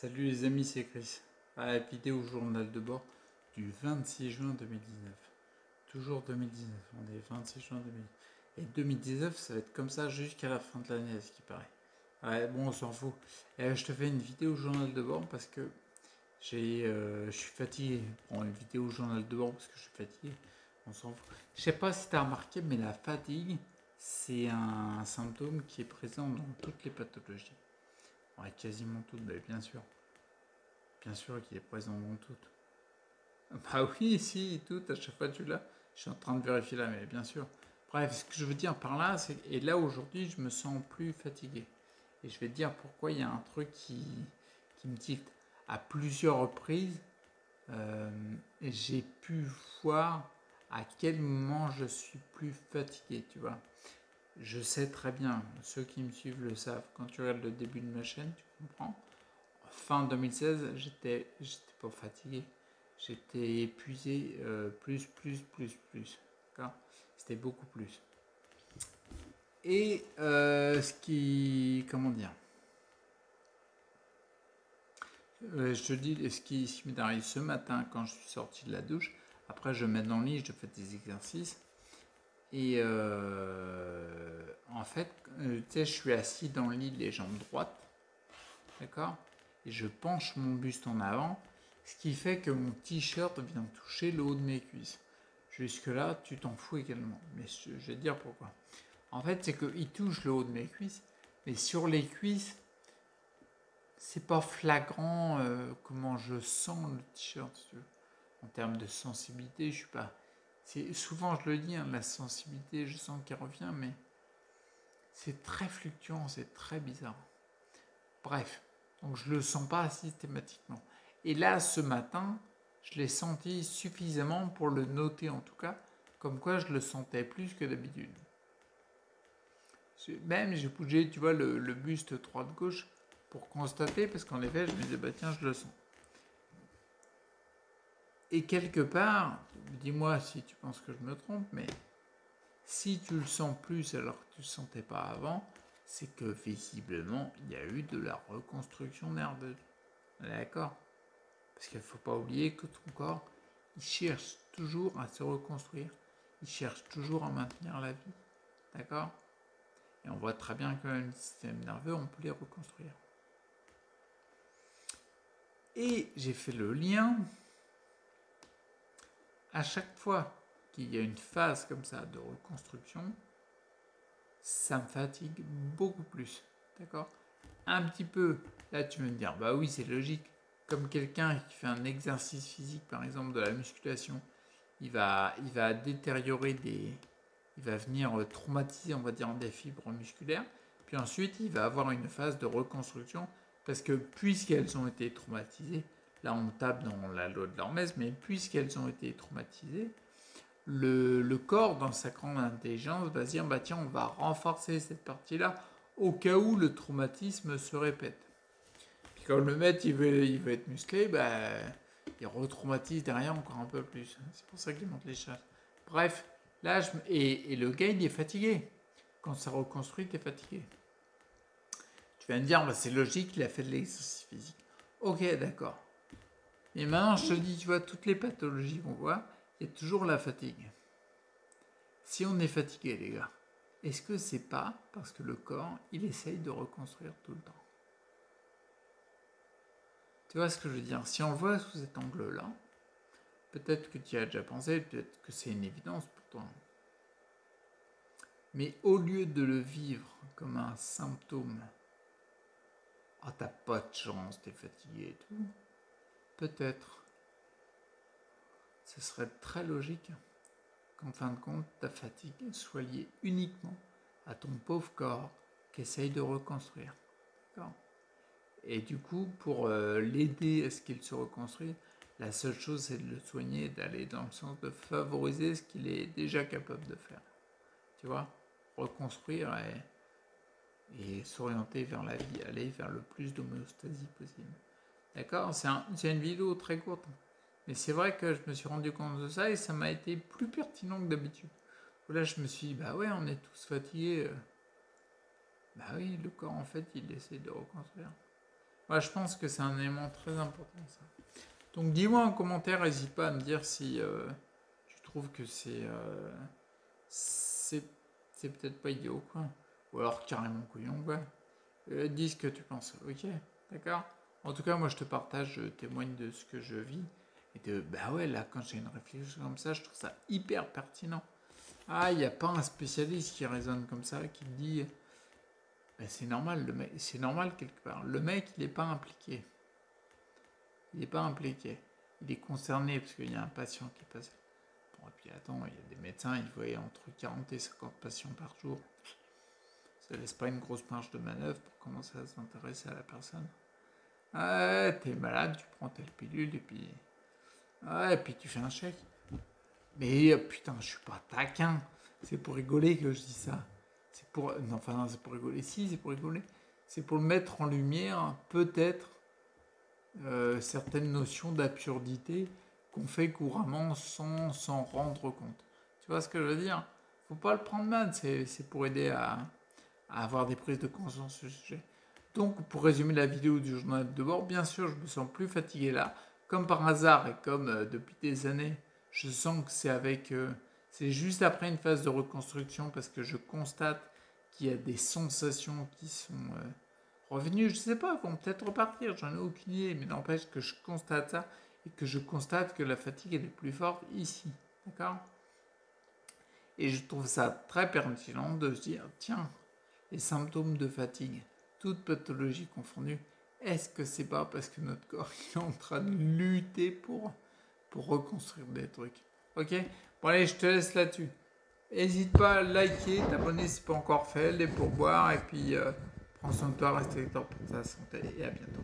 Salut les amis, c'est Chris. À la vidéo journal de bord du 26 juin 2019. Toujours 2019, on est 26 juin 2019. Et 2019, ça va être comme ça jusqu'à la fin de l'année, à ce qui paraît. Ouais, bon, on s'en fout. Et je te fais une vidéo journal de bord parce que je suis fatigué. Bon, une vidéo journal de bord parce que je suis fatigué. On s'en fout. Je sais pas si tu as remarqué, mais la fatigue, c'est un symptôme qui est présent dans toutes les pathologies. Ouais, quasiment toutes, mais bien sûr. Bien sûr qu'il est présent dans toutes. Bah oui, si, toutes, à chaque fois tu l'as. Je suis en train de vérifier là, mais bien sûr. Bref, ce que je veux dire par là, c'est et là aujourd'hui, je me sens plus fatigué. Et je vais te dire pourquoi il y a un truc qui me tilte. À plusieurs reprises, euh, j'ai pu voir à quel moment je suis plus fatigué, tu vois. Je sais très bien, ceux qui me suivent le savent, quand tu regardes le début de ma chaîne, tu comprends. Fin 2016, j'étais pas fatigué. J'étais épuisé plus. D'accord. C'était beaucoup plus. Et ce qui. Comment dire, je te dis ce qui m'est arrivé ce matin quand je suis sorti de la douche. Après, je me mets dans le lit, je fais des exercices. Et en fait, tu sais, je suis assis dans le lit, les jambes droites. D'accord. Et je penche mon buste en avant, ce qui fait que mon t-shirt vient toucher le haut de mes cuisses. Jusque-là, tu t'en fous également. Mais je vais te dire pourquoi. En fait, c'est qu'il touche le haut de mes cuisses, mais sur les cuisses, c'est pas flagrant comment je sens le t-shirt. Si tu veux. En termes de sensibilité, je suis pas. Souvent, je le dis, hein, la sensibilité, je sens qu'elle revient, mais c'est très fluctuant, c'est très bizarre. Bref, donc je ne le sens pas systématiquement. Et là, ce matin, je l'ai senti suffisamment pour le noter en tout cas, comme quoi je le sentais plus que d'habitude. Même j'ai bougé, tu vois, le buste droite-gauche pour constater, parce qu'en effet, je me disais, bah tiens, je le sens. Et quelque part, dis-moi si tu penses que je me trompe, mais si tu le sens plus alors que tu ne le sentais pas avant, c'est que visiblement, il y a eu de la reconstruction nerveuse. D'accord. Parce qu'il ne faut pas oublier que ton corps, il cherche toujours à se reconstruire. Il cherche toujours à maintenir la vie. D'accord. Et on voit très bien que le système nerveux, on peut les reconstruire. Et j'ai fait le lien. À chaque fois qu'il y a une phase comme ça de reconstruction, ça me fatigue beaucoup plus. D'accord. Un petit peu, là tu vas me dire, bah oui c'est logique. Comme quelqu'un qui fait un exercice physique, par exemple de la musculation, il va détériorer il va venir traumatiser, on va dire, des fibres musculaires. Puis ensuite, il va avoir une phase de reconstruction parce que puisqu'elles ont été traumatisées, là on tape dans la loi de l'Hormèse, mais puisqu'elles ont été traumatisées, le corps, dans sa grande intelligence, va se dire, bah tiens, on va renforcer cette partie-là au cas où le traumatisme se répète. Puis quand le maître il veut être musclé, bah, il retraumatise derrière encore un peu plus. C'est pour ça qu'il monte les charges. Bref, là, et le gars, il est fatigué. Quand ça reconstruit, il est fatigué. Tu vas me dire, bah, c'est logique, il a fait de l'exercice physique. Ok, d'accord. Et maintenant, je te dis, tu vois, toutes les pathologies qu'on voit, il y a toujours la fatigue. Si on est fatigué, les gars, est-ce que c'est pas parce que le corps, il essaye de reconstruire tout le temps? Tu vois ce que je veux dire? Si on le voit sous cet angle-là, peut-être que tu y as déjà pensé, peut-être que c'est une évidence pour toi. Mais au lieu de le vivre comme un symptôme, ah t'as pas de chance, t'es fatigué et tout, peut-être, ce serait très logique qu'en fin de compte, ta fatigue soit liée uniquement à ton pauvre corps qui essaye de reconstruire. D'accord. Et du coup, pour l'aider à ce qu'il se reconstruise, la seule chose, c'est de le soigner, d'aller dans le sens de favoriser ce qu'il est déjà capable de faire. Tu vois, reconstruire et s'orienter vers la vie, aller vers le plus d'homéostasie possible. D'accord. C'est une vidéo très courte. Mais c'est vrai que je me suis rendu compte de ça et ça m'a été plus pertinent que d'habitude. Là, je me suis dit, bah ouais, on est tous fatigués. Bah oui, le corps, en fait, il essaie de reconstruire. Moi, je pense que c'est un élément très important, ça. Donc, dis-moi en commentaire, n'hésite pas à me dire si tu trouves que c'est peut-être pas idiot, quoi. Ou alors carrément couillon, quoi. Dis ce que tu penses, ok? D'accord? En tout cas, moi, je te partage, je témoigne de ce que je vis. Et bah ouais, là, quand j'ai une réflexion comme ça, je trouve ça hyper pertinent. Ah, il n'y a pas un spécialiste qui raisonne comme ça, qui dit, bah, c'est normal, c'est normal quelque part. Le mec, il n'est pas impliqué. Il n'est pas impliqué. Il est concerné parce qu'il y a un patient qui est passé. Bon, et puis attends, il y a des médecins, ils voient entre 40 et 50 patients par jour. Ça laisse pas une grosse marge de manœuvre pour commencer à s'intéresser à la personne. Ouais, t'es malade, tu prends telle pilule et puis... Ouais, et puis tu fais un chèque. Mais putain, je suis pas taquin. C'est pour rigoler que je dis ça. C'est pour... Non, enfin, non, c'est pour rigoler. Si, c'est pour rigoler. C'est pour mettre en lumière, peut-être, certaines notions d'absurdité qu'on fait couramment sans s'en rendre compte. Tu vois ce que je veux dire? Faut pas le prendre mal, c'est pour aider à avoir des prises de conscience sur ce sujet. Donc, pour résumer la vidéo du journal de bord, bien sûr, je me sens plus fatigué là. Comme par hasard et comme depuis des années, je sens que c'est juste après une phase de reconstruction parce que je constate qu'il y a des sensations qui sont revenues. Je sais pas, vont peut-être repartir, j'en ai aucune idée, mais n'empêche que je constate ça et que je constate que la fatigue est plus forte ici. D'accord? Et je trouve ça très pertinent de se dire, tiens, les symptômes de fatigue, toute pathologie confondue, est-ce que c'est pas parce que notre corps est en train de lutter pour reconstruire des trucs? Ok? Bon allez, je te laisse là-dessus. N'hésite pas à liker, t'abonner si pas encore fait, les pourboires, et puis prends soin de toi, reste avec toi pour ta santé, et à bientôt.